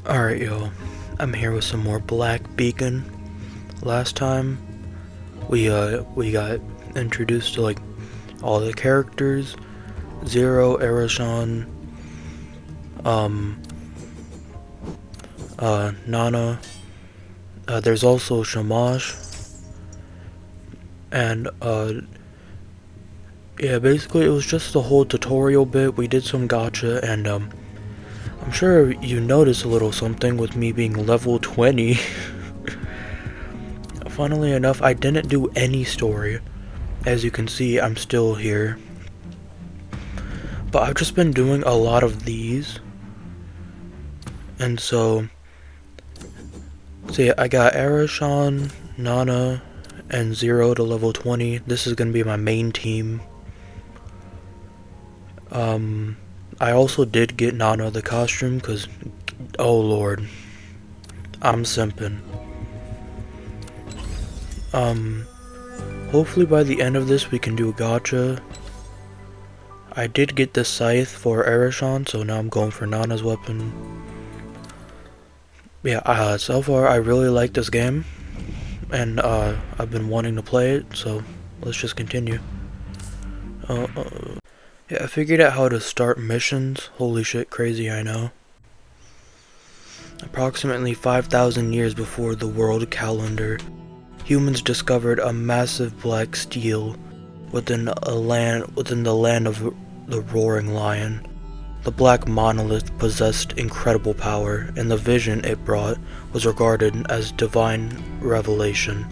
Alright, yo. I'm here with some more Black Beacon. Last time, we got introduced to, like, all the characters. Zero, Erashan, Nana. There's also Shamash. And, yeah, basically it was just the whole tutorial bit. We did some gacha, and, I'm sure you noticed a little something with me being level 20. Funnily enough, I didn't do any story. As you can see, I'm still here. But I've just been doing a lot of these. And so yeah, I got Erashan, Nana, and Zero to level 20. This is gonna be my main team. I also did get Nana the costume, cause, oh lord, I'm simping. Hopefully by the end of this we can do a gacha. I did get the scythe for Erashan, so now I'm going for Nana's weapon. Yeah, so far I really like this game, and I've been wanting to play it, so let's just continue. Yeah, I figured out how to start missions. Holy shit, crazy, I know. Approximately 5,000 years before the world calendar, humans discovered a massive black steel within the land of the Roaring Lion. The black monolith possessed incredible power, and the vision it brought was regarded as divine revelation.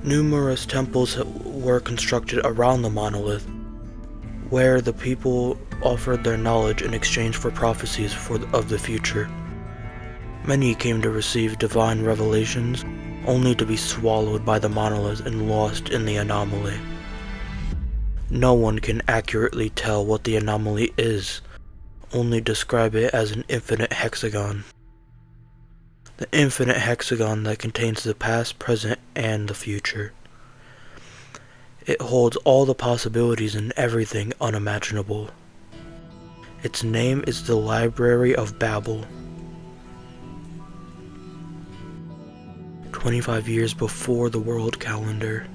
Numerous temples were constructed around the monolith, where the people offered their knowledge in exchange for prophecies of the future. Many came to receive divine revelations, only to be swallowed by the monolith and lost in the anomaly. No one can accurately tell what the anomaly is, only describe it as an infinite hexagon. The infinite hexagon that contains the past, present, and the future. It holds all the possibilities and everything unimaginable. Its name is the Library of Babel. 25 years before the world calendar.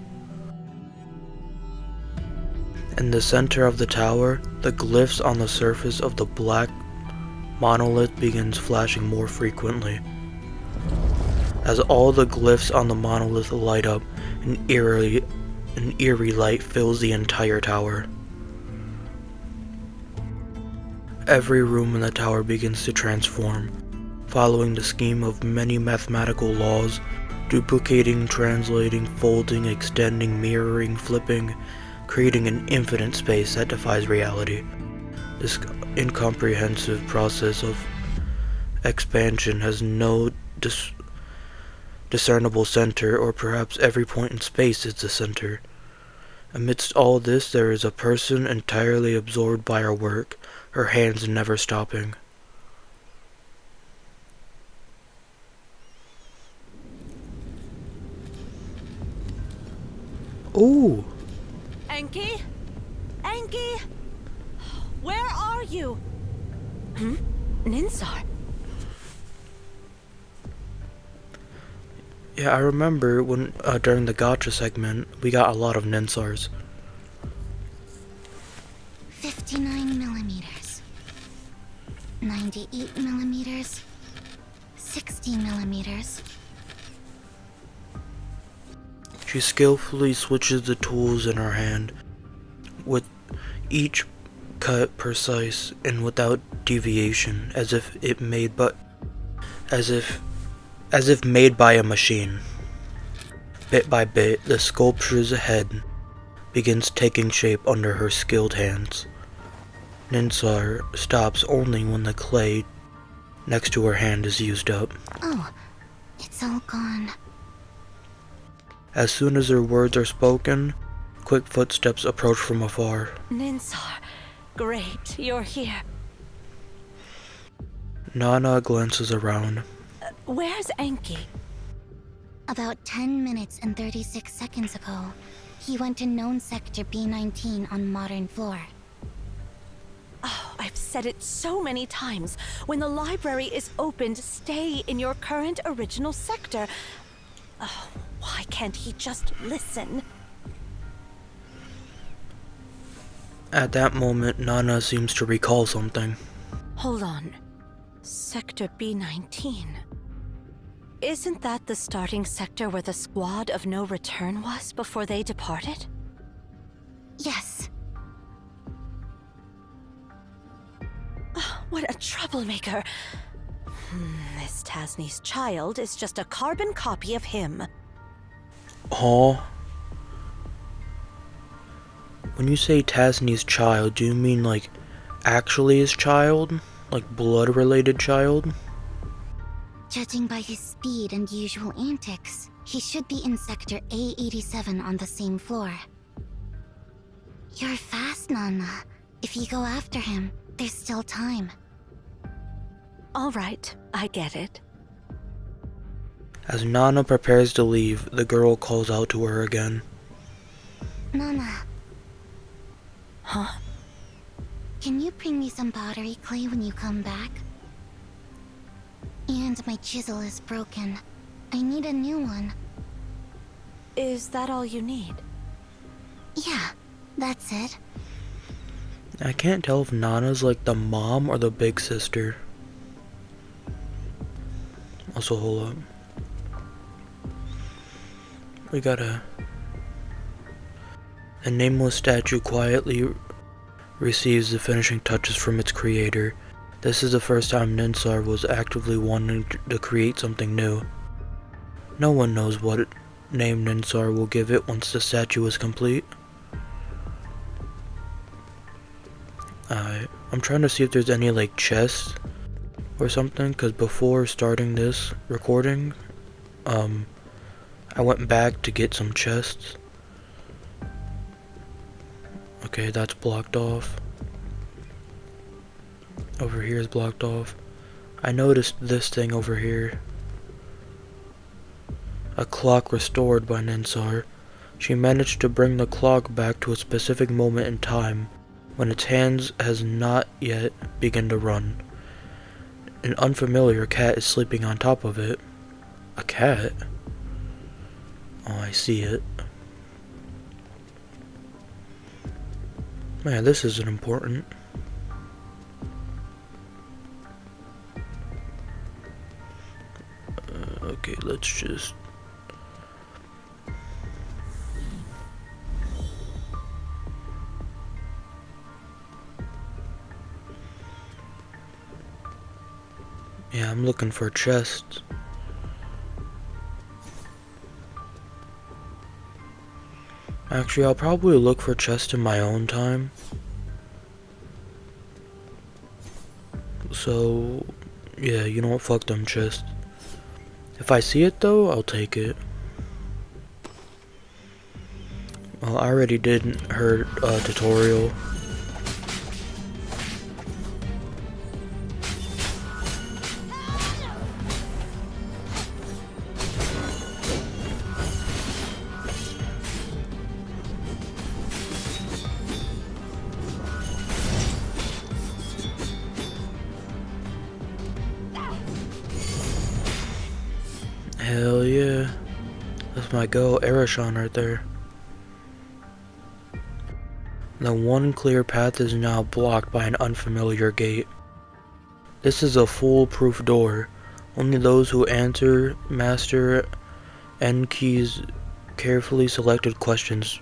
In the center of the tower, the glyphs on the surface of the black monolith begins flashing more frequently. As all the glyphs on the monolith light up, an eerie light fills the entire tower. Every room in the tower begins to transform, following the scheme of many mathematical laws, duplicating, translating, folding, extending, mirroring, flipping, creating an infinite space that defies reality. This incomprehensive process of expansion has no discernible center, or perhaps every point in space is the center. Amidst all this, there is a person entirely absorbed by her work, her hands never stopping. Ooh! Enki? Enki? Where are you? Ninsar? Yeah, I remember when, during the gacha segment, we got a lot of Ninsars. 59 millimeters. 98 millimeters. 60 millimeters. She skillfully switches the tools in her hand, with each cut precise and without deviation, as if made by a machine. Bit by bit, the sculpture's head begins taking shape under her skilled hands. Ninsar stops only when the clay next to her hand is used up. Oh, it's all gone. As soon as her words are spoken, quick footsteps approach from afar. Ninsar, great, you're here. Nana glances around. Where's Enki? About 10 minutes and 36 seconds ago, he went to known sector B19 on modern floor. Oh, I've said it so many times. When the library is opened, stay in your current original sector. Oh, why can't he just listen? At that moment, Nana seems to recall something. Hold on. Sector B19. Isn't that the starting sector where the squad of no return was before they departed? Yes. Oh, what a troublemaker. This Tasny's child is just a carbon copy of him. Huh? When you say Tasny's child, do you mean like actually his child? Like blood-related child? Judging by his speed and usual antics, he should be in sector A87 on the same floor. You're fast, Nana. If you go after him, there's still time. All right, I get it. As Nana prepares to leave, the girl calls out to her again. Nana, Huh? can you bring me some pottery clay when you come back? And my chisel is broken. I need a new one. Is that all you need? Yeah, that's it. I can't tell if Nana's like the mom or the big sister. Also, hold up. We got a nameless statue quietly receives the finishing touches from its creator. This is the first time Ninsar was actively wanting to create something new. No one knows what name Ninsar will give it once the statue is complete. I'm trying to see if there's any like chests or something, because before starting this recording, I went back to get some chests. Okay, that's blocked off. Over here is blocked off. I noticed this thing over here. A clock restored by Ninsar. She managed to bring the clock back to a specific moment in time when its hands has not yet begun to run. An unfamiliar cat is sleeping on top of it. A cat? Oh, I see it. Man, this isn't important. Okay, let's just... Yeah, I'm looking for chests. Actually, I'll probably look for chests in my own time. So, yeah, you know what, fuck them chests. If I see it though, I'll take it. Well, I already did her tutorial. Hell yeah. That's my girl, Erishon, right there. The one clear path is now blocked by an unfamiliar gate. This is a foolproof door. Only those who answer Master Enki's carefully selected questions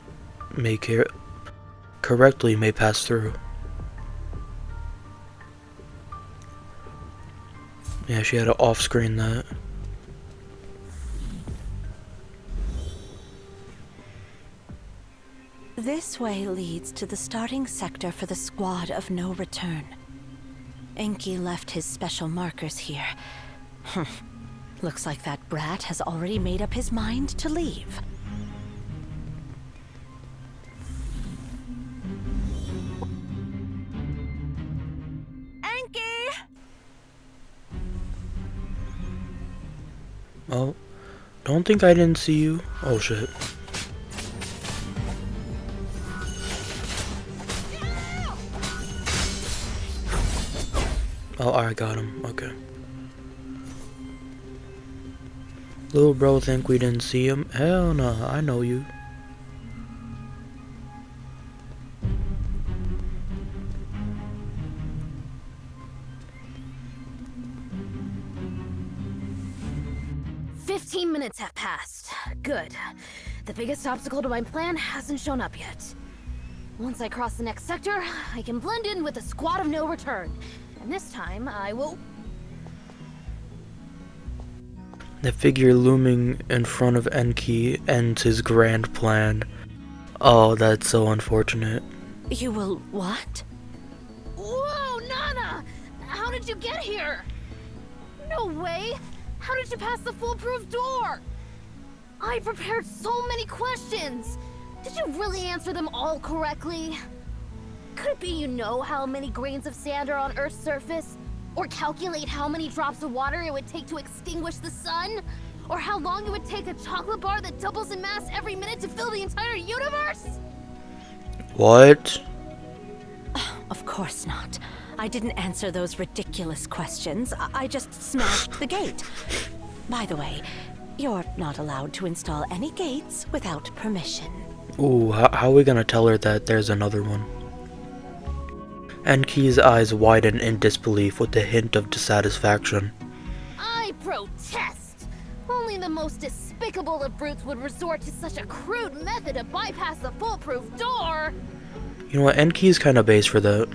correctly may pass through. Yeah, she had to off-screen that. This way leads to the starting sector for the squad of no return. Enki left his special markers here. Looks like that brat has already made up his mind to leave. Enki! Oh, Don't think I didn't see you. Oh shit. Oh, I got him. Okay. Little bro think we didn't see him? Hell no, I know you. Minutes have passed. Good. The biggest obstacle to my plan hasn't shown up yet. Once I cross the next sector, I can blend in with the squad of no return. And this time, I will... The figure looming in front of Enki ends his grand plan. Oh, that's so unfortunate. You will what? Whoa, Nana! How did you get here? No way! How did you pass the foolproof door? I prepared so many questions. Did you really answer them all correctly? Could it be you know how many grains of sand are on Earth's surface? Or calculate how many drops of water it would take to extinguish the sun? Or how long it would take a chocolate bar that doubles in mass every minute to fill the entire universe? What? Of course not. I didn't answer those ridiculous questions. I just smashed the gate. By the way, you're not allowed to install any gates without permission. Ooh, how are we gonna tell her that there's another one? Enki's eyes widen in disbelief with a hint of dissatisfaction. I protest! Only the most despicable of brutes would resort to such a crude method to bypass the foolproof door! You know what, Enki's kinda base for that.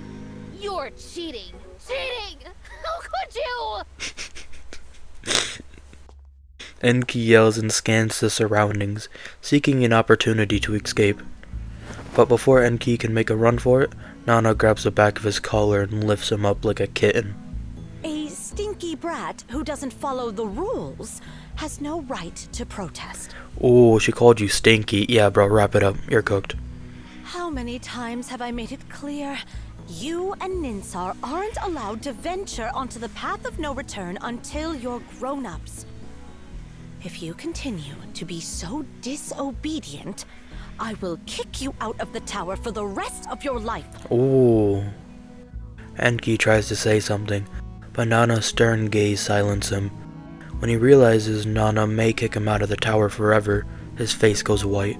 You're cheating! Cheating! How could you? Enki yells and scans the surroundings, seeking an opportunity to escape. But before Enki can make a run for it, Nana grabs the back of his collar and lifts him up like a kitten. A stinky brat who doesn't follow the rules has no right to protest. Ooh, she called you stinky. Yeah, bro, wrap it up. You're cooked. How many times have I made it clear? You and Ninsar aren't allowed to venture onto the path of no return until you're grown-ups. If you continue to be so disobedient, I will kick you out of the tower for the rest of your life. Ooh. Enki tries to say something, but Nana's stern gaze silences him. When he realizes Nana may kick him out of the tower forever, his face goes white.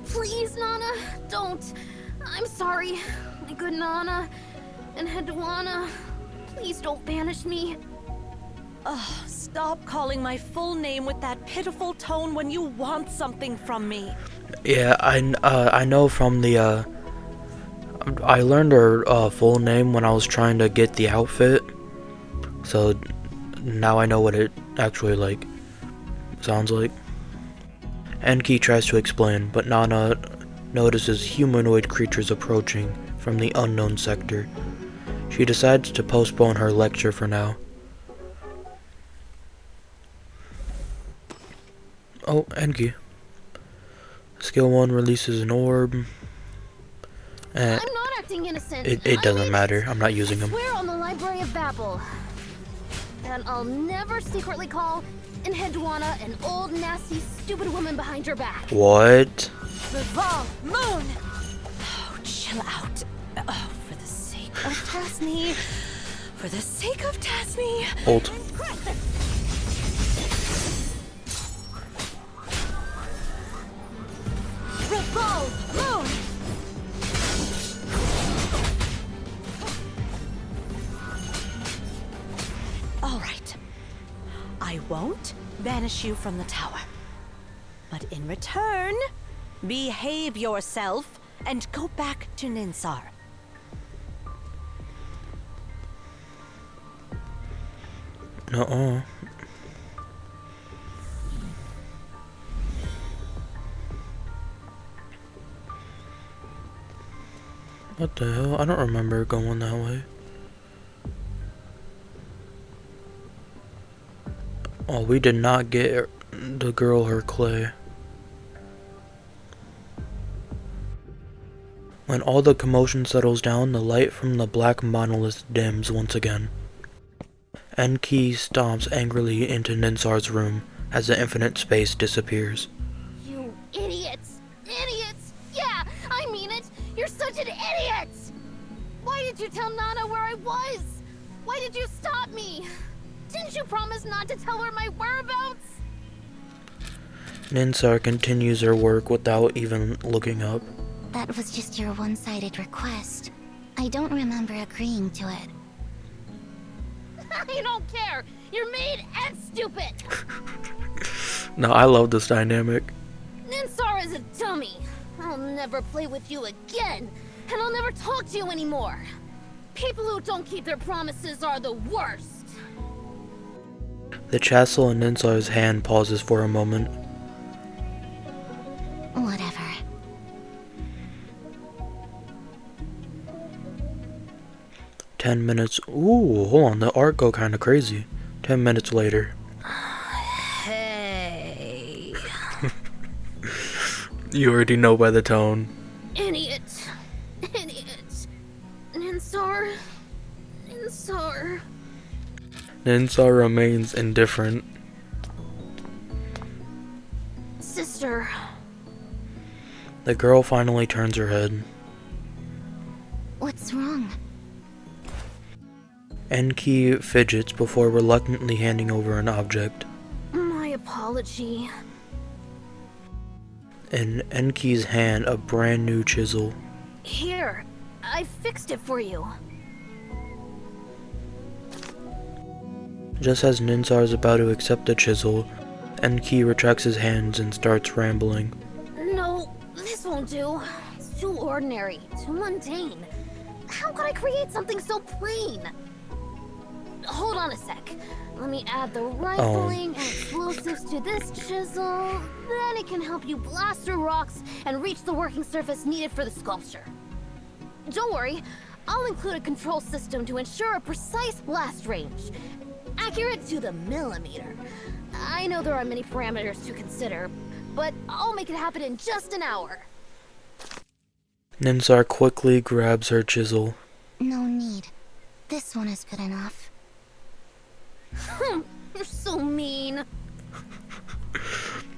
Please, Nana, don't. I'm sorry. My good Nana and Hedwana. Please don't banish me. Ugh, stop calling my full name with that pitiful tone when you want something from me. Yeah, I know from the, I learned her full name when I was trying to get the outfit. So now I know what it actually, like, sounds like. Enki tries to explain, but Nana notices humanoid creatures approaching from the unknown sector. She decides to postpone her lecture for now. Oh, Enki. Skill 1 releases an orb. I'm not acting innocent. It doesn't matter. I'm not using them. I swear on the Library of Babel that I'll never secretly call Hedwana an old, nasty, stupid woman behind your back. What? Revolve, moon! Oh, chill out. Oh, for the sake of Tasny. For the sake of Tasny. Ult. Revolve, moon! All right. I won't banish you from the tower. But in return, behave yourself and go back to Ninsar. Nuh-uh. What the hell? I don't remember going that way. Oh, we did not get the girl her clay. When all the commotion settles down, the light from the black monolith dims once again. Enki stomps angrily into Ninsar's room, as the infinite space disappears. You idiots! Idiots! Yeah, I mean it! You're such an idiot! Why did you tell Nana where I was? Why did you stop me? Didn't you promise not to tell her my whereabouts? Ninsar continues her work without even looking up. That was just your one-sided request. I don't remember agreeing to it. I don't care! You're mean and stupid! No, I love this dynamic. Ninsar is a dummy. I'll never play with you again, and I'll never talk to you anymore. People who don't keep their promises are the worst. The chasel in Ninsar's hand pauses for a moment. Whatever. 10 minutes. Ooh, hold on, the art go kinda crazy. 10 minutes later. Hey. You already know by the tone. Idiot. Idiot. Ninsar. Ninsar. Ninsar remains indifferent. Sister. The girl finally turns her head. What's wrong? Enki fidgets before reluctantly handing over an object. My apology. In Enki's hand, a brand new chisel. Here, I fixed it for you. Just as Ninsar is about to accept the chisel, Enki retracts his hands and starts rambling. No, this won't do. It's too ordinary, too mundane. How could I create something so plain? Hold on a sec. Let me add the rifling and explosives to this chisel. Then it can help you blast through rocks and reach the working surface needed for the sculpture. Don't worry, I'll include a control system to ensure a precise blast range. Accurate to the millimeter. I know there are many parameters to consider, but I'll make it happen in just an hour. Ninsar quickly grabs her chisel. No need. This one is good enough. You're so mean.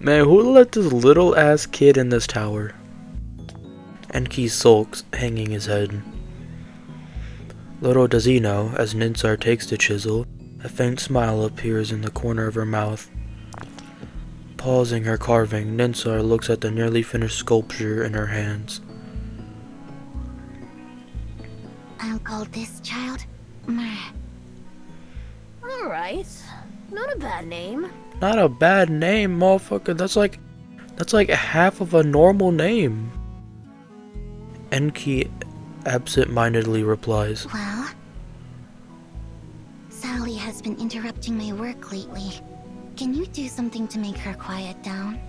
Man, who let this little ass kid in this tower? Enki sulks, hanging his head. Little does he know, as Ninsar takes the chisel, a faint smile appears in the corner of her mouth. Pausing her carving, Ninsar looks at the nearly finished sculpture in her hands. I'll call this child Mer. Alright. Not a bad name. Not a bad name, motherfucker. That's like half of a normal name. Enki absent-mindedly replies. Well, Sally has been interrupting my work lately. Can you do something to make her quiet down?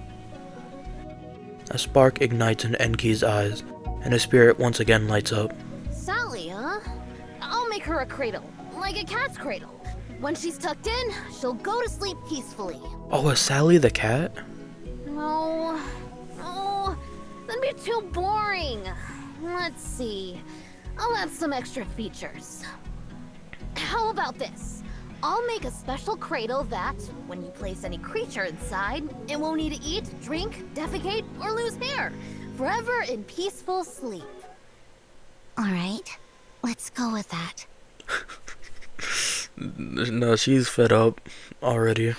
A spark ignites in Enki's eyes, and his spirit once again lights up. Sally, huh? I'll make her a cradle, like a cat's cradle. When she's tucked in, she'll go to sleep peacefully. Oh, is Sally the cat? No. Oh, that'd be too boring. Let's see. I'll add some extra features. How about this? I'll make a special cradle that, when you place any creature inside, it won't need to eat, drink, defecate, or lose hair. Forever in peaceful sleep. Alright, let's go with that. No, she's fed up already.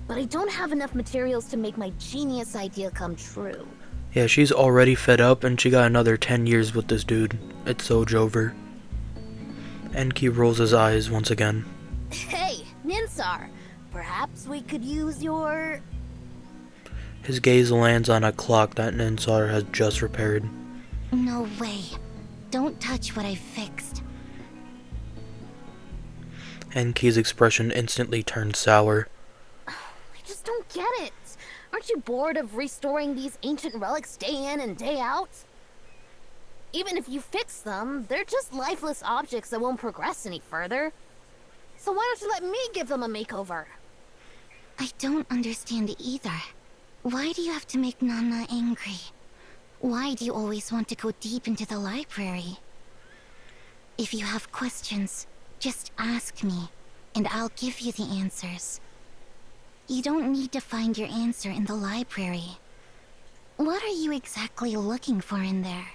But I don't have enough materials to make my genius idea come true. Yeah, she's already fed up and she got another 10 years with this dude. It's so Jover. Enki rolls his eyes once again. Hey, Ninsar, perhaps we could use your... His gaze lands on a clock that Ninsar has just repaired. No way. Don't touch what I fixed. Enki's expression instantly turns sour. I just don't get it. Aren't you bored of restoring these ancient relics day in and day out? Even if you fix them, they're just lifeless objects that won't progress any further. So why don't you let me give them a makeover? I don't understand either. Why do you have to make Nana angry? Why do you always want to go deep into the library? If you have questions, just ask me, and I'll give you the answers. You don't need to find your answer in the library. What are you exactly looking for in there?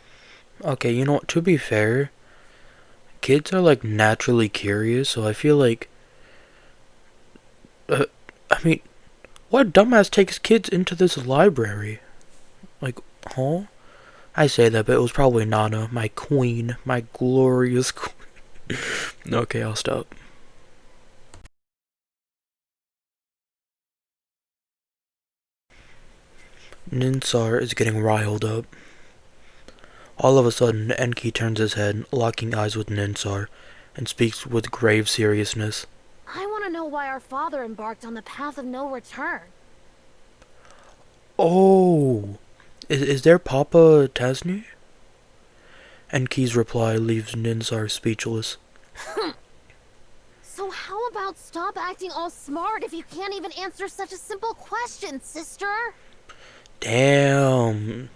Okay, you know what, to be fair, kids are like naturally curious, so I feel like, I mean, what dumbass takes kids into this library? Like, huh? I say that, but it was probably Nana, my queen, my glorious queen. Okay, I'll stop. Ninsar is getting riled up. All of a sudden, Enki turns his head, locking eyes with Ninsar, and speaks with grave seriousness. I want to know why our father embarked on the path of no return. Oh, is there Papa Tasny? Enki's reply leaves Ninsar speechless. So how about stop acting all smart if you can't even answer such a simple question, sister? Damn.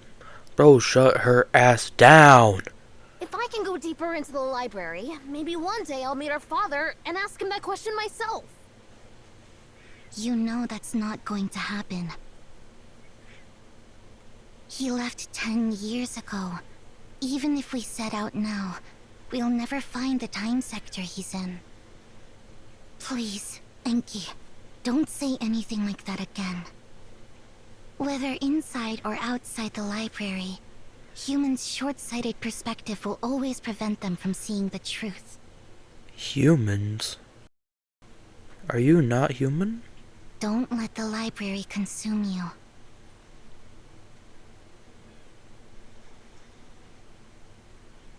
Bro, shut her ass down. If I can go deeper into the library, maybe one day I'll meet our father and ask him that question myself. You know that's not going to happen. He left 10 years ago. Even if we set out now, we'll never find the time sector he's in. Please, Enki, don't say anything like that again. Whether inside or outside the library, humans' short-sighted perspective will always prevent them from seeing the truth. Humans? Are you not human? Don't let the library consume you.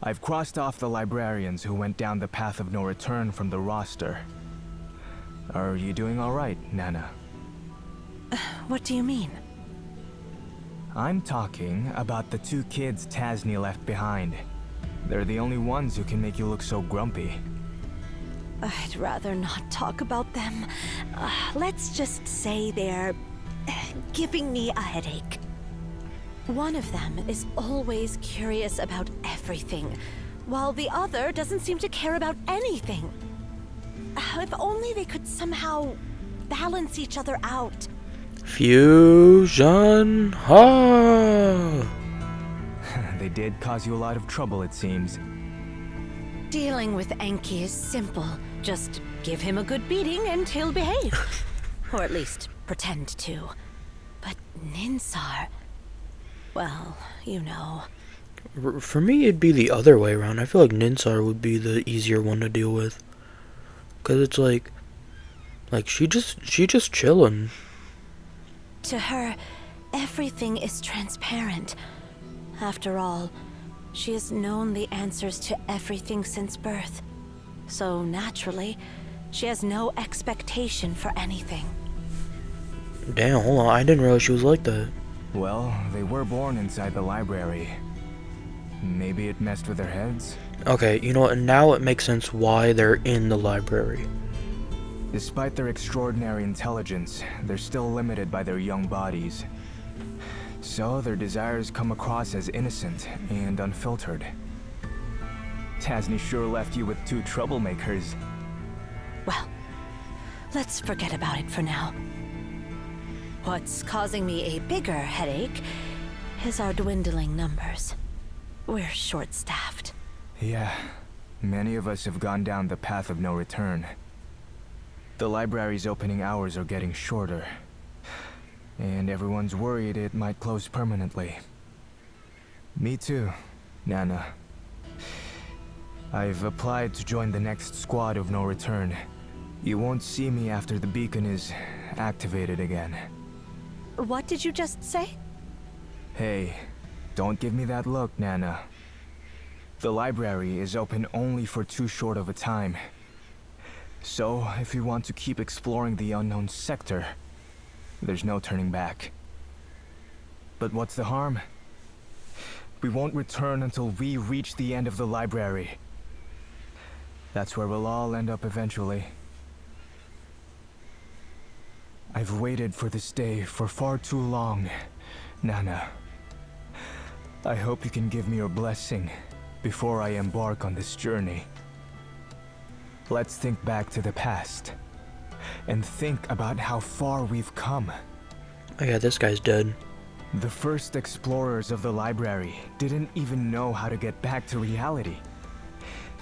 I've crossed off the librarians who went down the path of no return from the roster. Are you doing all right, Nana? What do you mean? I'm talking about the 2 kids Tasny left behind. They're the only ones who can make you look so grumpy. I'd rather not talk about them. Let's just say they're giving me a headache. One of them is always curious about everything, while the other doesn't seem to care about anything. If only they could somehow balance each other out. Fusion. Ha! They did cause you a lot of trouble, it seems. Dealing with Enki is simple. Just give him a good beating and he'll behave. Or at least pretend to. But Ninsar... well, you know. For me, it'd be the other way around. I feel like Ninsar would be the easier one to deal with. Cause it's like she just chillin'. To her, everything is transparent. After all, she has known the answers to everything since birth. So naturally, she has no expectation for anything. Damn, hold on, I didn't realize she was like that. Well, they were born inside the library. Maybe it messed with their heads? Okay, you know what, now it makes sense why they're in the library. Despite their extraordinary intelligence, they're still limited by their young bodies. So their desires come across as innocent and unfiltered. Tasny sure left you with 2 troublemakers. Well, let's forget about it for now. What's causing me a bigger headache is our dwindling numbers. We're short-staffed. Yeah, many of us have gone down the path of no return. The library's opening hours are getting shorter, and everyone's worried it might close permanently. Me too, Nana. I've applied to join the next squad of no return. You won't see me after the beacon is activated again. What did you just say? Hey, don't give me that look, Nana. The library is open only for too short of a time. So, if you want to keep exploring the unknown sector, there's no turning back. But what's the harm? We won't return until we reach the end of the library. That's where we'll all end up eventually. I've waited for this day for far too long, Nana. I hope you can give me your blessing before I embark on this journey. Let's think back to the past and think about how far we've come. Oh yeah, this guy's dead. The first explorers of the library didn't even know how to get back to reality.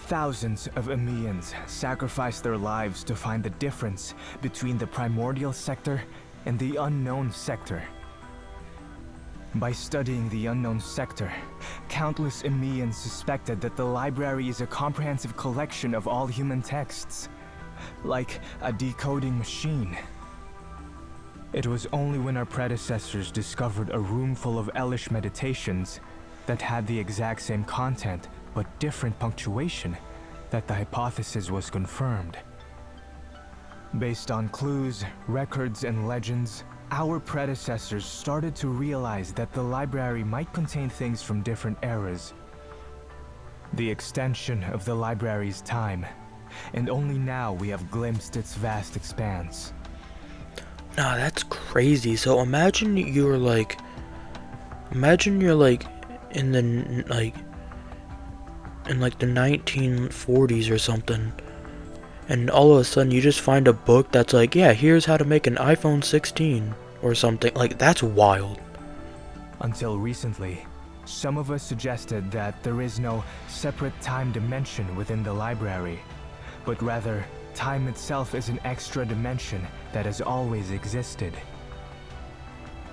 Thousands of Emians sacrificed their lives to find the difference between the primordial sector and the unknown sector. By studying the unknown sector, countless Emians suspected that the library is a comprehensive collection of all human texts, like a decoding machine. It was only when our predecessors discovered a room full of Elish meditations that had the exact same content but different punctuation that the hypothesis was confirmed. Based on clues, records, and legends, our predecessors started to realize that the library might contain things from different eras. The extension of the library's time, and only now we have glimpsed its vast expanse. Nah, that's crazy. So imagine you're like in the the 1940s or something, and all of a sudden you just find a book that's like, yeah, here's how to make an iPhone 16 or something. Like, that's wild. Until recently, some of us suggested that there is no separate time dimension within the library, but rather time itself is an extra dimension that has always existed.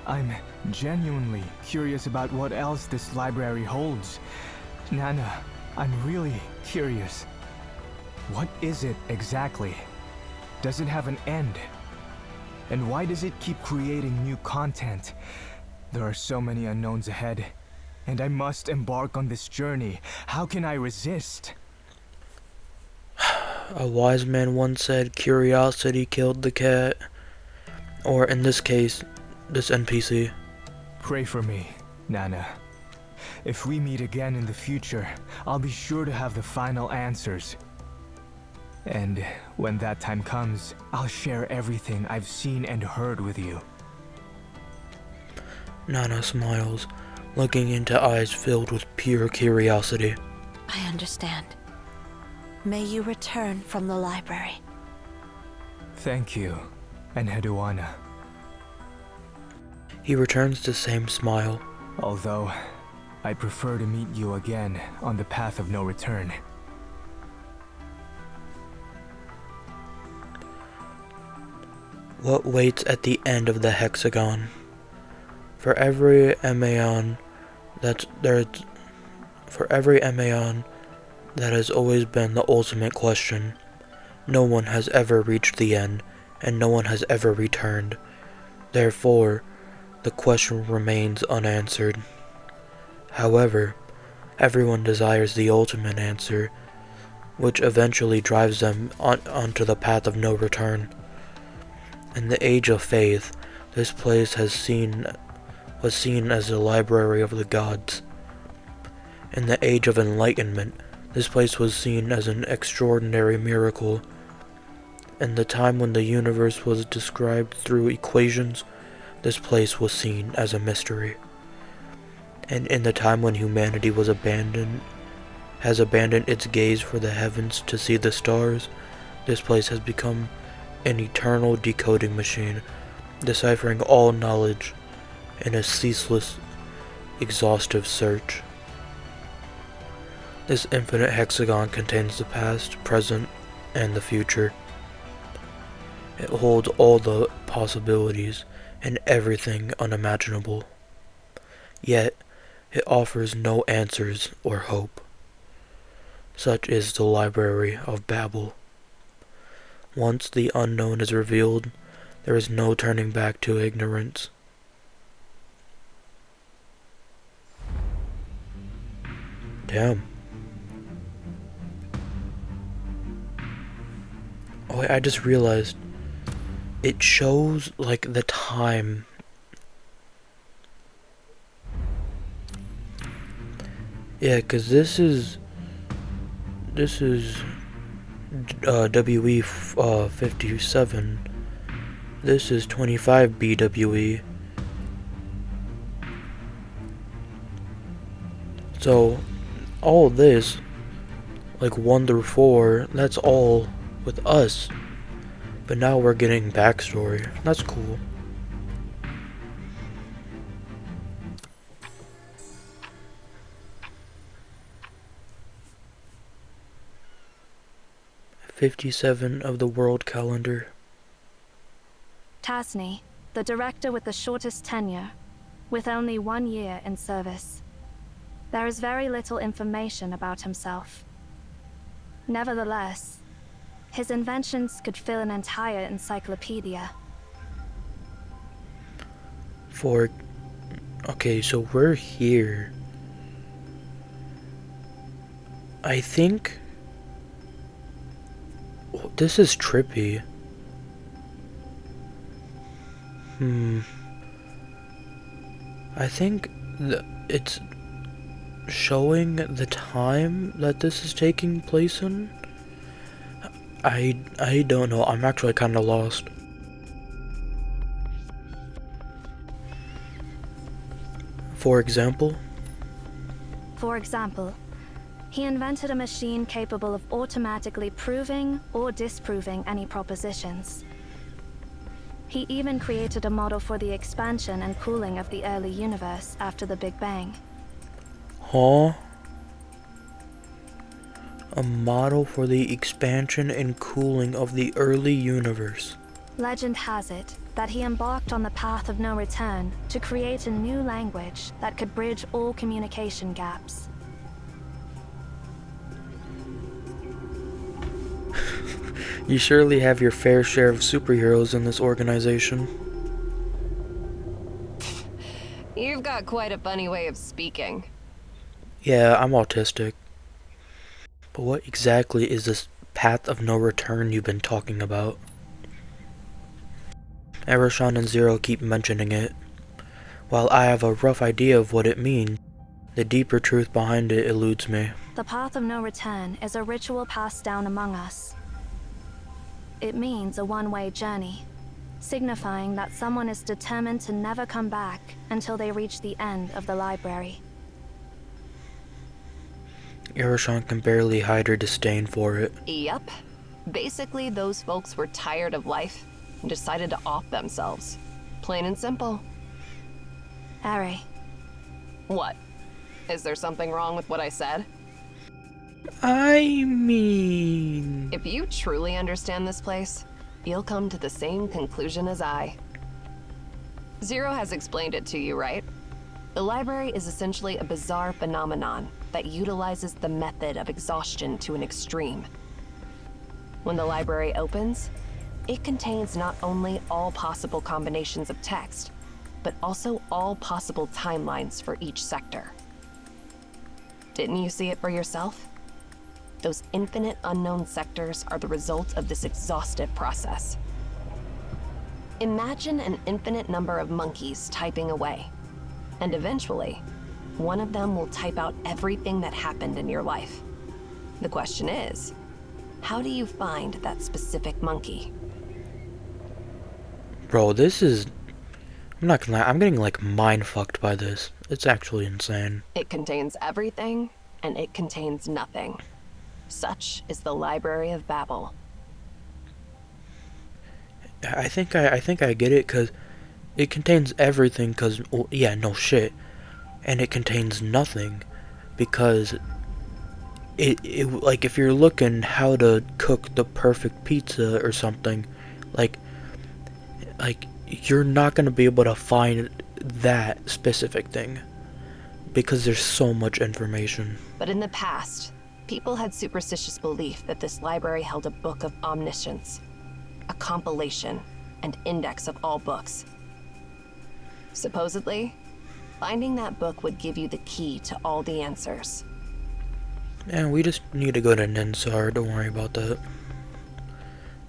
I'm genuinely curious about what else this library holds. Nana, I'm really curious. What is it exactly? Does it have an end? And why does it keep creating new content? There are so many unknowns ahead, and I must embark on this journey. How can I resist? A wise man once said, curiosity killed the cat. Or in this case, this NPC. Pray for me, Nana. If we meet again in the future, I'll be sure to have the final answers. And when that time comes, I'll share everything I've seen and heard with you. Nana smiles, looking into eyes filled with pure curiosity. I understand. May you return from the library. Thank you, Enheduanna. He returns the same smile. Although, I'd prefer to meet you again on the path of no return. What waits at the end of the hexagon? For every Emaon that has always been the ultimate question. No one has ever reached the end, and no one has ever returned. Therefore, the question remains unanswered. However, everyone desires the ultimate answer, which eventually drives them onto the path of no return. In the Age of Faith, this place was seen as the library of the gods. In the Age of Enlightenment, this place was seen as an extraordinary miracle. In the time when the universe was described through equations, this place was seen as a mystery. And in the time when humanity has abandoned its gaze for the heavens to see the stars, this place has become an eternal decoding machine, deciphering all knowledge in a ceaseless, exhaustive search. This infinite hexagon contains the past, present, and the future. It holds all the possibilities and everything unimaginable. Yet, it offers no answers or hope. Such is the Library of Babel. Once the unknown is revealed, there is no turning back to ignorance. Damn. Oh wait, I just realized it shows like the time. Yeah, 'cause this is WE 57. This is 25 BWE. So all this, like 1 through 4, that's all with us. But now we're getting backstory. That's cool. '57 of the world calendar. Tasny, the director with the shortest tenure, with only 1 year in service. There is very little information about himself. Nevertheless, his inventions could fill an entire encyclopedia. Okay, so we're here. I think... This is trippy. I think it's showing the time that this is taking place in. I don't know. I'm actually kind of lost. For example, he invented a machine capable of automatically proving or disproving any propositions. He even created a model for the expansion and cooling of the early universe after the Big Bang. huh? A model for the expansion and cooling of the early universe. Legend has it that he embarked on the path of no return to create a new language that could bridge all communication gaps. You surely have your fair share of superheroes in this organization. You've got quite a funny way of speaking. Yeah, I'm autistic. But what exactly is this path of no return you've been talking about? Eroshan and Zero keep mentioning it. While I have a rough idea of what it means, the deeper truth behind it eludes me. The path of no return is a ritual passed down among us. It means a one-way journey, signifying that someone is determined to never come back until they reach the end of the library. Eroshan can barely hide her disdain for it. Yep. Basically, those folks were tired of life and decided to off themselves. Plain and simple. Ari, What? Is there something wrong with what I said? I mean... If you truly understand this place, you'll come to the same conclusion as I. Zero has explained it to you, right? The library is essentially a bizarre phenomenon that utilizes the method of exhaustion to an extreme. When the library opens, it contains not only all possible combinations of text, but also all possible timelines for each sector. Didn't you see it for yourself? Those infinite unknown sectors are the result of this exhaustive process. Imagine an infinite number of monkeys typing away, and eventually, one of them will type out everything that happened in your life. The question is, how do you find that specific monkey? Bro, this is... I'm not gonna lie, I'm getting like mind-fucked by this. It's actually insane. It contains everything, and it contains nothing. Such is the Library of Babel. I think I get it, cause it contains everything, cause, well, yeah, no shit. And it contains nothing, because it like, if you're looking how to cook the perfect pizza or something, like you're not gonna be able to find that specific thing, because there's so much information. But in the past, people had superstitious belief that this library held a book of omniscience, a compilation and index of all books. Supposedly, finding that book would give you the key to all the answers. And we just need to go to Ninsar, don't worry about that.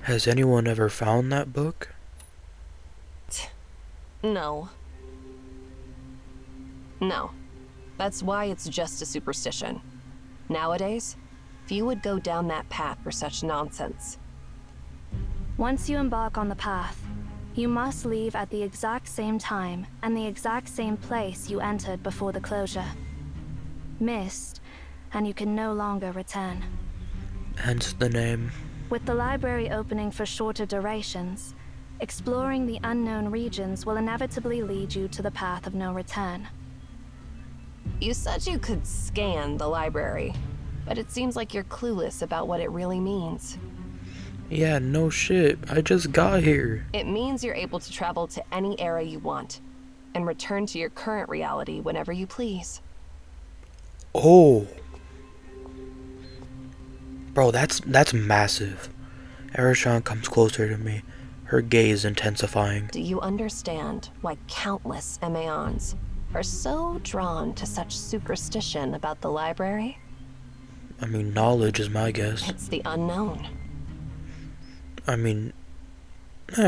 Has anyone ever found that book? No. No. That's why it's just a superstition. Nowadays, few would go down that path for such nonsense. once you embark on the path, you must leave at the exact same time and the exact same place you entered before the closure. Missed, and you can no longer return. Hence the name. With the library opening for shorter durations, exploring the unknown regions will inevitably lead you to the path of no return. You said you could scan the library, but it seems like you're clueless about what it really means. Yeah, no shit. I just got here. It means you're able to travel to any era you want, and return to your current reality whenever you please. Oh. Bro, that's massive. Arishan comes closer to me, her gaze intensifying. Do you understand why countless Maons are so drawn to such superstition about the library? I mean, knowledge is my guess. It's the unknown. I mean,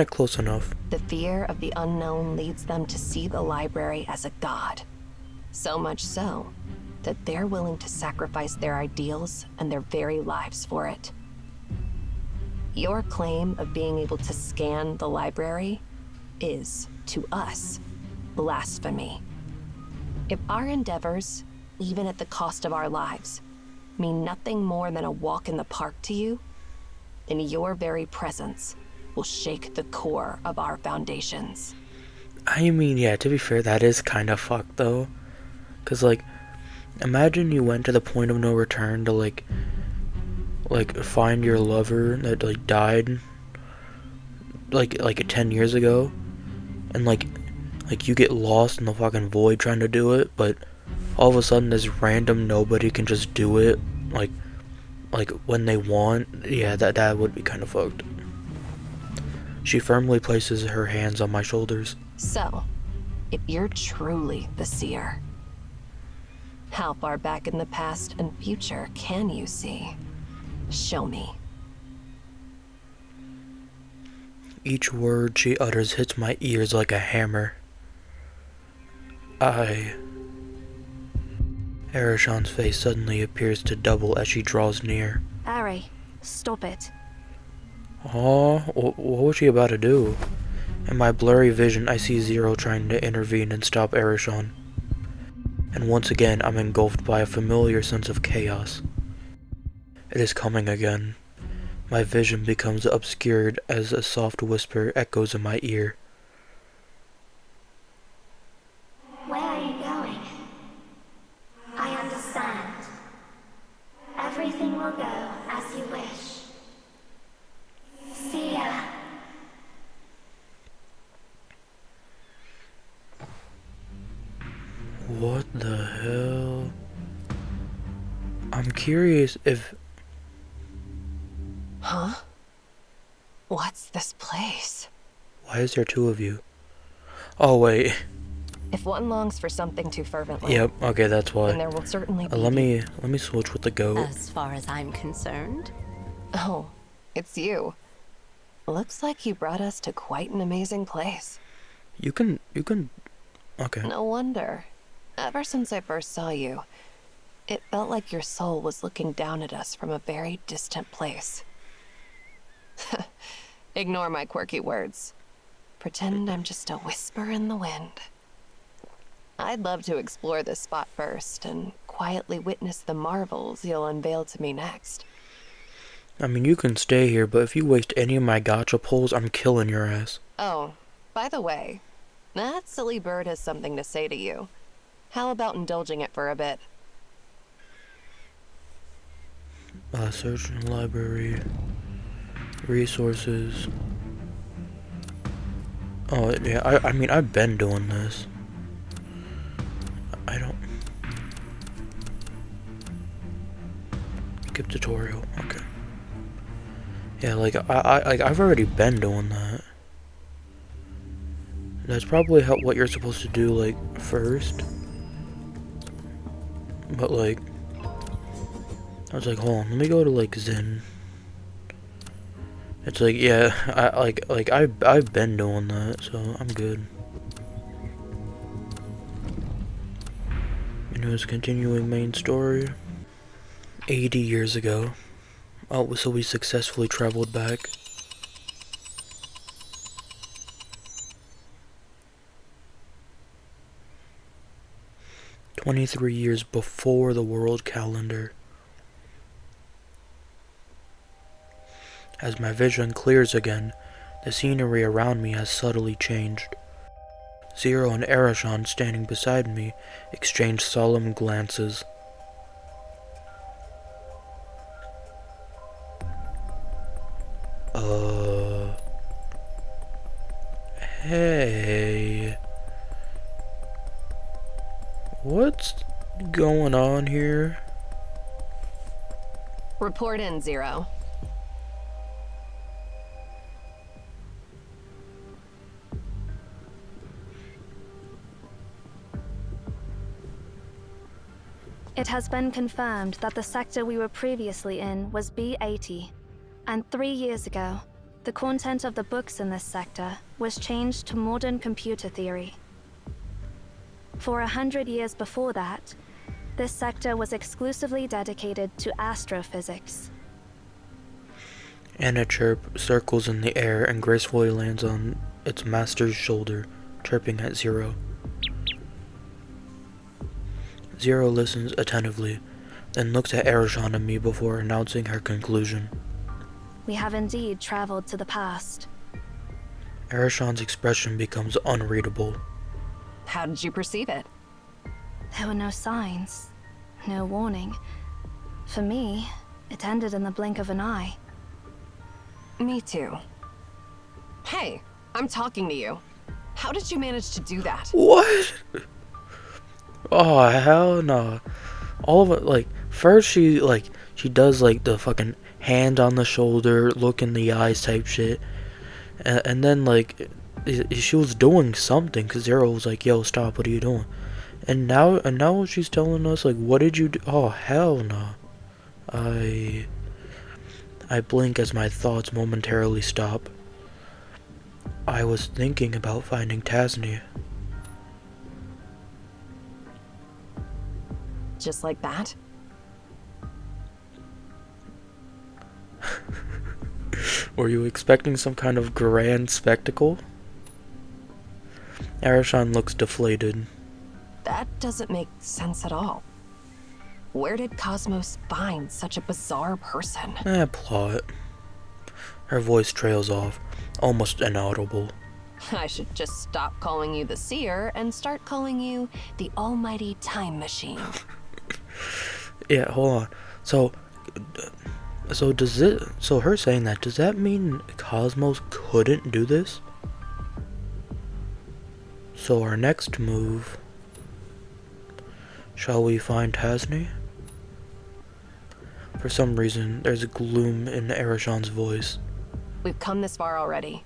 close enough. The fear of the unknown leads them to see the library as a god. So much so that they're willing to sacrifice their ideals and their very lives for it. Your claim of being able to scan the library is, to us, blasphemy. If our endeavors, even at the cost of our lives, mean nothing more than a walk in the park to you, then your very presence will shake the core of our foundations. I mean, yeah, to be fair, that is kind of fucked, though. Because, like, imagine you went to the point of no return to, like, find your lover that, like, died, like 10 years ago. And, like, you get lost in the fucking void trying to do it, but all of a sudden this random nobody can just do it, like when they want. Yeah, that would be kind of fucked. She firmly places her hands on my shoulders. So, if you're truly the seer, how far back in the past and future can you see? Show me. Each word she utters hits my ears like a hammer. Arishan's face suddenly appears to double as she draws near. Ari, stop it. Aw, what was she about to do? In my blurry vision, I see Zero trying to intervene and stop Arishan. And once again, I'm engulfed by a familiar sense of chaos. It is coming again. My vision becomes obscured as a soft whisper echoes in my ear. Where are you going? I understand. Everything will go as you wish. See ya. What the hell? I'm curious if... Huh? What's this place? Why is there two of you? Oh, wait. If one longs for something too fervently, Yep, okay, that's why. then there will certainly be... Let me switch with the goat. As far as I'm concerned. Oh, it's you. Looks like you brought us to quite an amazing place. You can... Okay. No wonder. Ever since I first saw you, it felt like your soul was looking down at us from a very distant place. Ignore my quirky words. Pretend I'm just a whisper in the wind. I'd love to explore this spot first and quietly witness the marvels you'll unveil to me next. I mean, you can stay here, but if you waste any of my gotcha pulls, I'm killing your ass. Oh, by the way, that silly bird has something to say to you. How about indulging it for a bit? Search in the library. Resources. Oh, yeah, I mean, I've been doing this. I don't... Skip tutorial, okay. Yeah, like, I've already been doing that. That's probably what you're supposed to do, like, first. But, like... I was like, hold on, let me go to, like, Zen. It's like, yeah, I've been doing that, so I'm good. And it was continuing main story. 80 years ago. Oh, so we successfully traveled back. "23 years before the world calendar. As my vision clears again, the scenery around me has subtly changed. Zero and Arashon, standing beside me, exchange solemn glances. Hey. What's going on here? Report in, Zero. It has been confirmed that the sector we were previously in was B80, and 3 years ago, the content of the books in this sector was changed to modern computer theory. For 100 years before that, this sector was exclusively dedicated to astrophysics. Anna chirp circles in the air and gracefully lands on its master's shoulder, chirping at Zero. Zero listens attentively, then looks at Arashon and me before announcing her conclusion. We have indeed traveled to the past. Arashon's expression becomes unreadable. How did you perceive it? There were no signs, no warning. For me, it ended in the blink of an eye. Me too. Hey, I'm talking to you. How did you manage to do that? What? Oh, hell no. All of it, like, first she does, the fucking hand on the shoulder, look in the eyes type shit. And then, she was doing something, because Zero was like, yo, stop, what are you doing? And now she's telling us, what did you do? Oh, hell no. I blink as my thoughts momentarily stop. I was thinking about finding Tasny. Just like that? Were you expecting some kind of grand spectacle? Arashon looks deflated. That doesn't make sense at all. Where did Cosmos find such a bizarre person? Plot. Her voice trails off, almost inaudible. I should just stop calling you the Seer and start calling you the Almighty Time Machine. Yeah, hold on. So her saying that, does that mean Cosmos couldn't do this? So our next move, shall we find Tasny? For some reason, there's gloom in Arashon's voice. We've come this far already.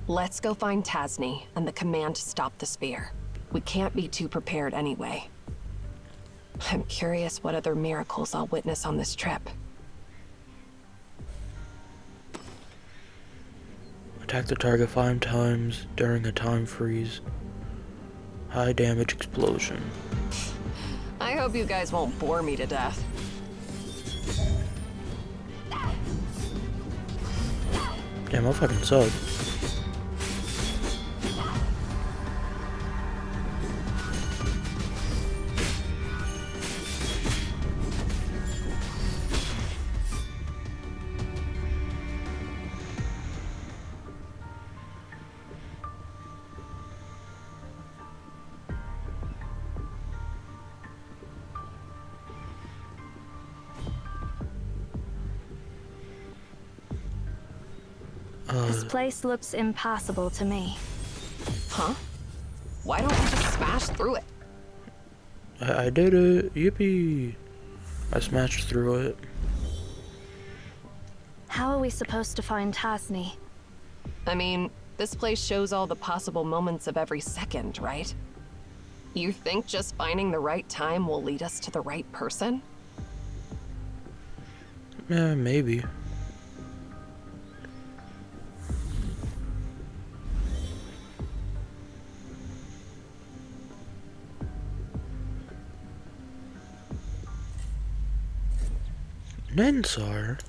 Let's go find Tasny and the command to stop the sphere. We can't be too prepared anyway. I'm curious what other miracles I'll witness on this trip. Attack the target 5 times during a time freeze. High damage explosion. I hope you guys won't bore me to death. Damn, I fucking suck. This place looks impassable to me. Huh? Why don't we just smash through it? I did it. Yippee. I smashed through it. How are we supposed to find Tasny? I mean, this place shows all the possible moments of every second, right? You think just finding the right time will lead us to the right person? Yeah, maybe. Nensar?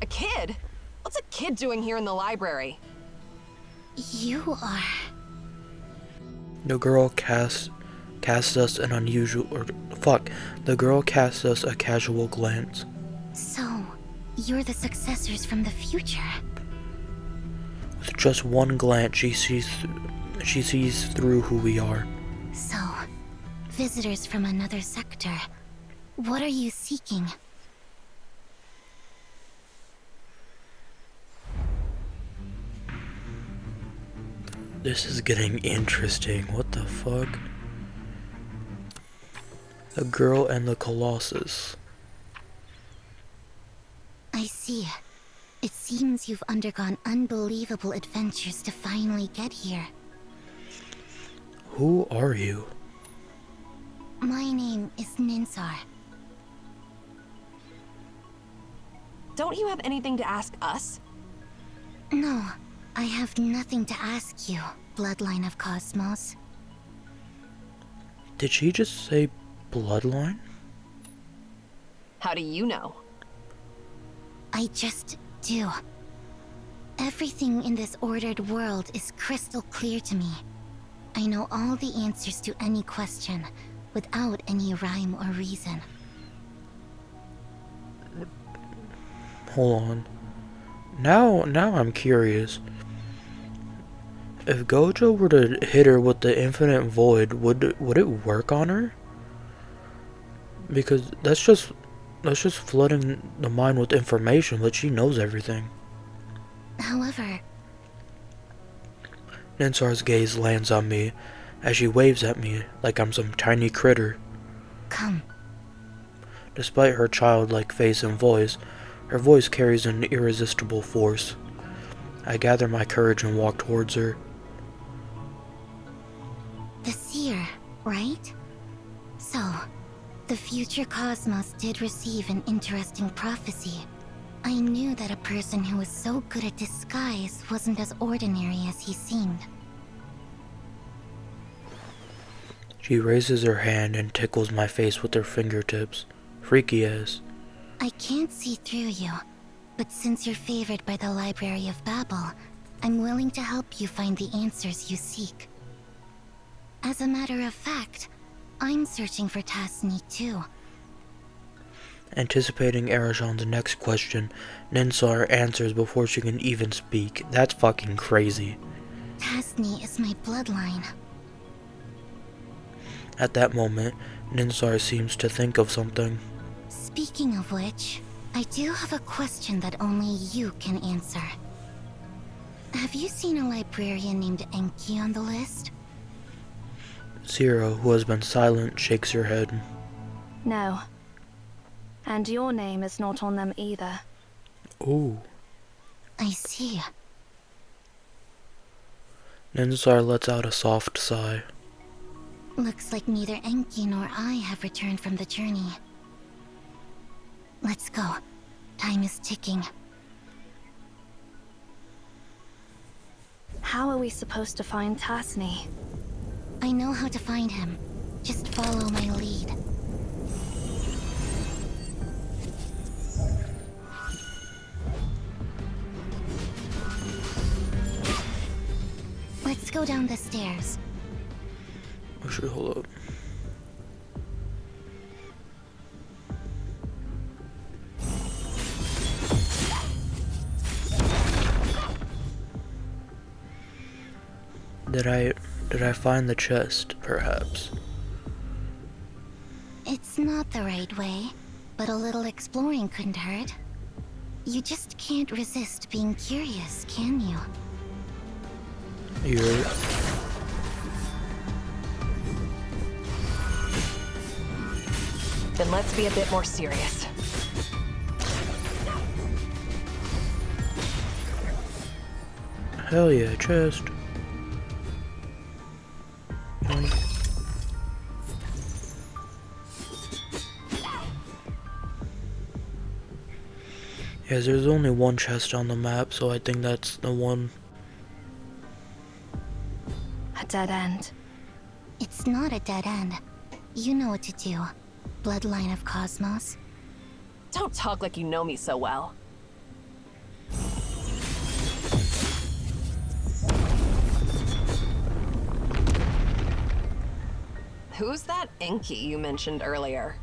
A kid? What's a kid doing here in the library? You are... The girl casts us an unusual, the girl casts us a casual glance. So, you're the successors from the future. With just one glance, she sees through who we are. So, visitors from another sector. What are you seeking? This is getting interesting. What the fuck? The girl and the Colossus. I see. It seems you've undergone unbelievable adventures to finally get here. Who are you? My name is Ninsar. Don't you have anything to ask us? No, I have nothing to ask you, Bloodline of Cosmos. Did she just say bloodline? How do you know? I just do. Everything in this ordered world is crystal clear to me. I know all the answers to any question, without any rhyme or reason. Hold on. Now I'm curious. If Gojo were to hit her with the infinite void, would it work on her? Because that's just flooding the mind with information, but she knows everything. However, Ninsar's gaze lands on me as she waves at me like I'm some tiny critter. come. Despite her childlike face and voice, her voice carries an irresistible force. I gather my courage and walk towards her. The seer, right? So, the future Cosmos did receive an interesting prophecy. I knew that a person who was so good at disguise wasn't as ordinary as he seemed. She raises her hand and tickles my face with her fingertips. Freaky as. I can't see through you, but since you're favored by the Library of Babel, I'm willing to help you find the answers you seek. As a matter of fact, I'm searching for Tasny too. Anticipating Arajon's next question, Ninsar answers before she can even speak. That's fucking crazy. Tasny is my bloodline. At that moment, Ninsar seems to think of something. Speaking of which, I do have a question that only you can answer. Have you seen a librarian named Enki on the list? Zero, who has been silent, shakes her head. No. And your name is not on them either. Ooh. I see. Ninsar lets out a soft sigh. Looks like neither Enki nor I have returned from the journey. Let's go. Time is ticking. How are we supposed to find Tasny? I know how to find him. Just follow my lead. Let's go down the stairs. Actually, hold up. Did I find the chest, perhaps? It's not the right way, but a little exploring couldn't hurt. You just can't resist being curious, can you? You're... Then let's be a bit more serious. Hell yeah, chest. Yoink. Yes, there's only one chest on the map, so I think that's the one. A dead end. It's not a dead end. You know what to do. Bloodline of Cosmos. Don't talk like you know me so well. Who's that Enki you mentioned earlier?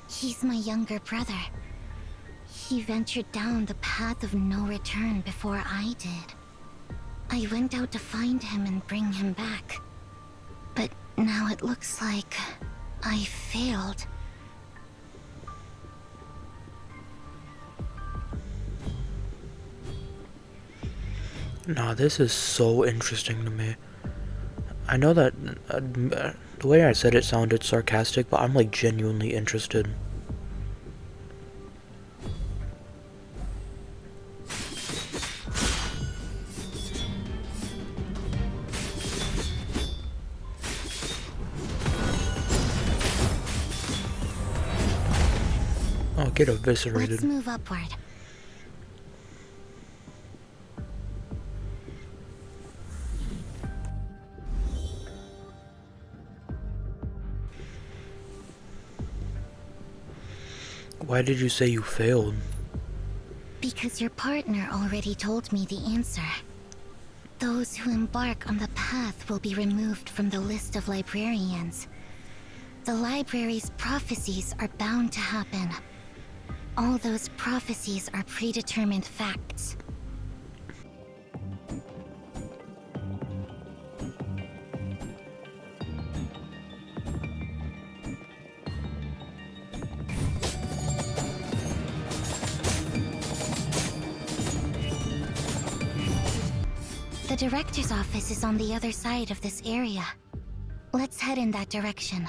He's my younger brother. He ventured down the path of no return before I did. I went out to find him and bring him back. But now it looks like I failed. Nah, this is so interesting to me. I know that the way I said it sounded sarcastic, but I'm like genuinely interested. Oh, get eviscerated. Let's move upward. Why did you say you failed? Because your partner already told me the answer. Those who embark on the path will be removed from the list of librarians. The library's prophecies are bound to happen. All those prophecies are predetermined facts. The director's office is on the other side of this area. Let's head in that direction.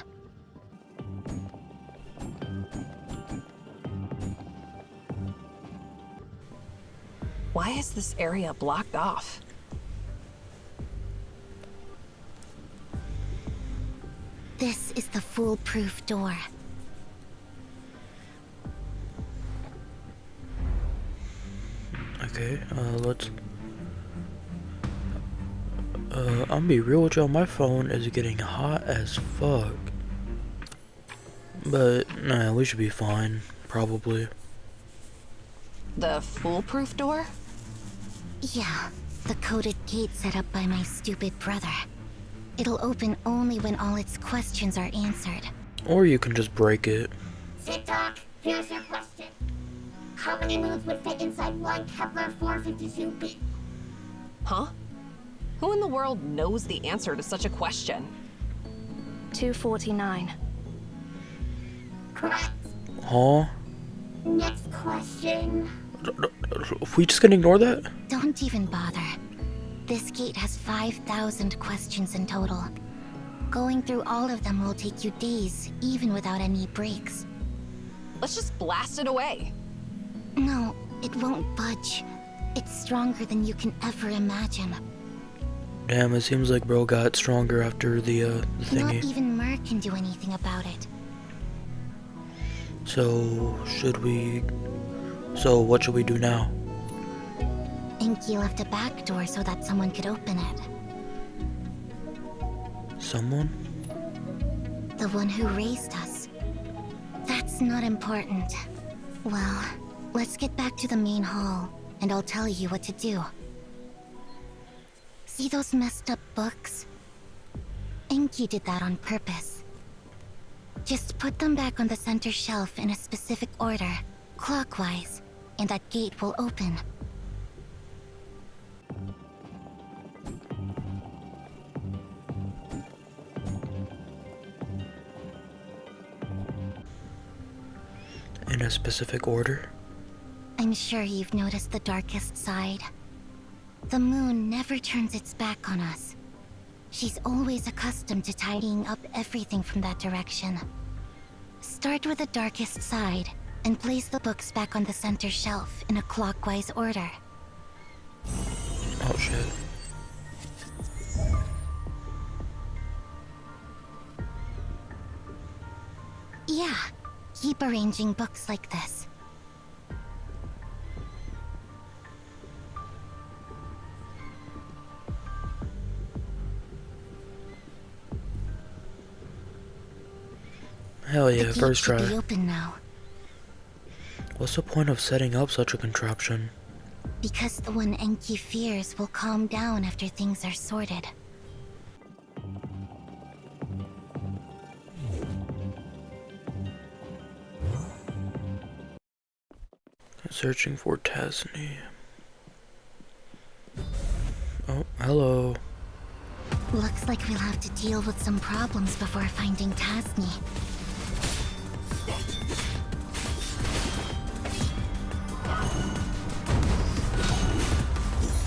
Why is this area blocked off? This is the foolproof door. Okay, let's... I'm gonna be real with y'all, my phone is getting hot as fuck. But, nah, we should be fine, probably. The foolproof door? Yeah, the coded gate set up by my stupid brother. It'll open only when all its questions are answered. Or you can just break it. Sit, Doc. Here's your question. How many moons would fit inside one Kepler 452b? Huh? Who in the world knows the answer to such a question? 249. Correct. Huh? Next question. We just gonna ignore that? Don't even bother. This gate has 5,000 questions in total. Going through all of them will take you days, even without any breaks. Let's just blast it away. No, it won't budge. It's stronger than you can ever imagine. Damn, it seems like bro got stronger after the Not thingy. even Mer can do anything about it. So, what should we do now? Inky left a back door so that someone could open it. Someone? The one who raised us. That's not important. Well, let's get back to the main hall, and I'll tell you what to do. See those messed up books? Inky did that on purpose. Just put them back on the center shelf in a specific order, clockwise, and that gate will open. In a specific order? I'm sure you've noticed the darkest side. The moon never turns its back on us. She's always accustomed to tidying up everything from that direction. Start with the darkest side, and place the books back on the center shelf in a clockwise order. Oh shit. Yeah, keep arranging books like this. Hell yeah, The gate first should try. be open now, What's the point of setting up such a contraption? because the one Enki fears will calm down after things are sorted. Searching for Tasny. Oh, hello. Looks like we'll have to deal with some problems before finding Tasny.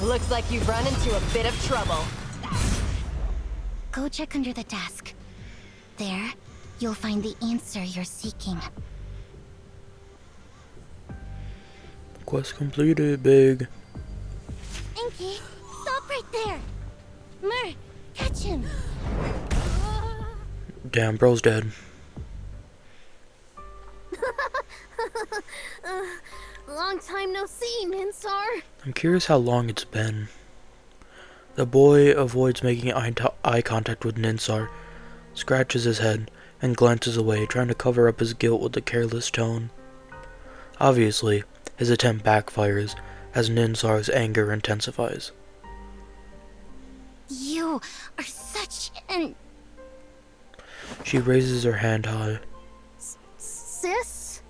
Looks like you've run into a bit of trouble. Go check under the desk. There, you'll find the answer you're seeking. Quest completed, big. Enki, stop right there! Mer, catch him! Damn, bro's dead. Long time no see, Ninsar. I'm curious how long it's been. The boy avoids making eye contact with Ninsar, scratches his head, and glances away, trying to cover up his guilt with a careless tone. Obviously, his attempt backfires as Ninsar's anger intensifies. You are such an... She raises her hand high. Sis?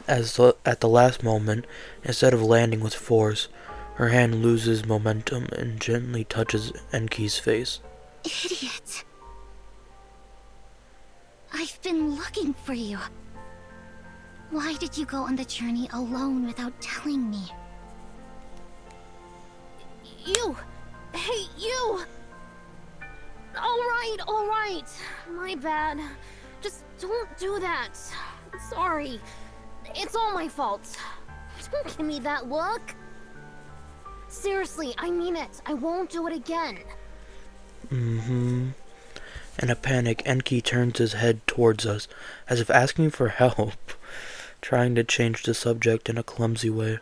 At the last moment, instead of landing with force, her hand loses momentum and gently touches Enki's face. Idiot. I've been looking for you. Why did you go on the journey alone without telling me? You! Hey, you! All right. My bad. Just don't do that. Sorry. It's all my fault. Don't give me that look. Seriously, I mean it. I won't do it again. In a panic, Enki turns his head towards us, as if asking for help, trying to change the subject in a clumsy way.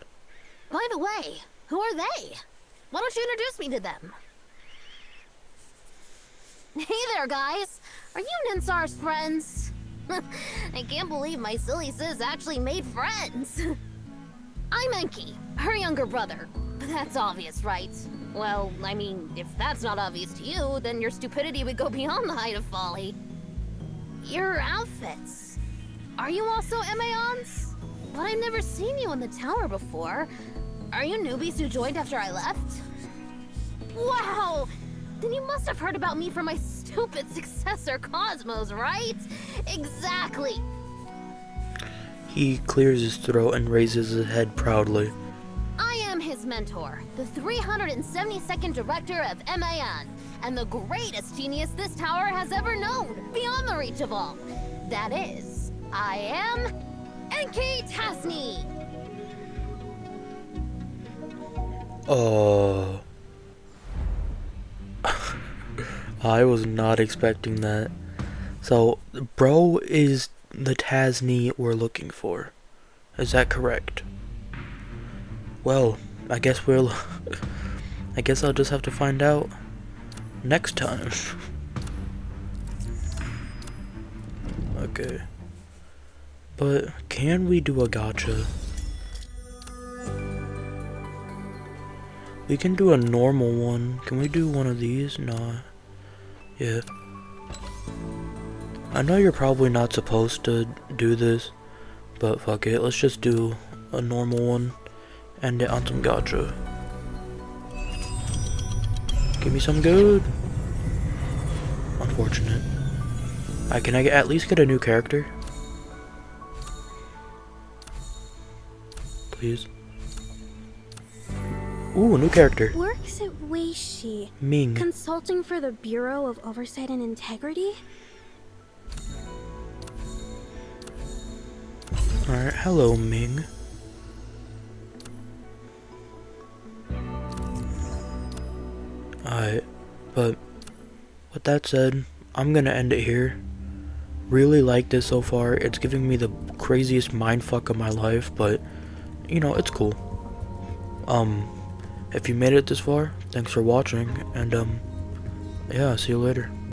By the way, who are they? Why don't you introduce me to them? Hey there, guys! Are you Ninsar's friends? I can't believe my silly sis actually made friends. I'm Enki, her younger brother. That's obvious, right? Well, I mean, if that's not obvious to you, then your stupidity would go beyond the height of folly. Your outfits. Are you also Emaons? But I've never seen you in the tower before. Are you newbies who joined after I left? Wow! Then you must have heard about me from my stupid successor, Cosmos, right? Exactly! He clears his throat and raises his head proudly. I am his mentor, the 372nd director of MAN, and the greatest genius this tower has ever known, beyond the reach of all. That is, I am Enki Tasny! I was not expecting that. So, bro is the Tasny we're looking for. Is that correct? Well, I guess I'll just have to find out next time. Okay. But can we do a gacha? We can do a normal one. Can we do one of these? Nah. Yeah. I know you're probably not supposed to do this, but fuck it. Let's just do a normal one. End it on some gacha. Give me some good. Unfortunate. Can I at least get a new character? Please. Ooh, new character. Works at Weishi, Ming. consulting for the Bureau of Oversight and Integrity? Alright, hello Ming. Alright, but with that said, I'm gonna end it here. Really like this so far. It's giving me the craziest mindfuck of my life, but you know, it's cool. If you made it this far, thanks for watching, and yeah, see you later.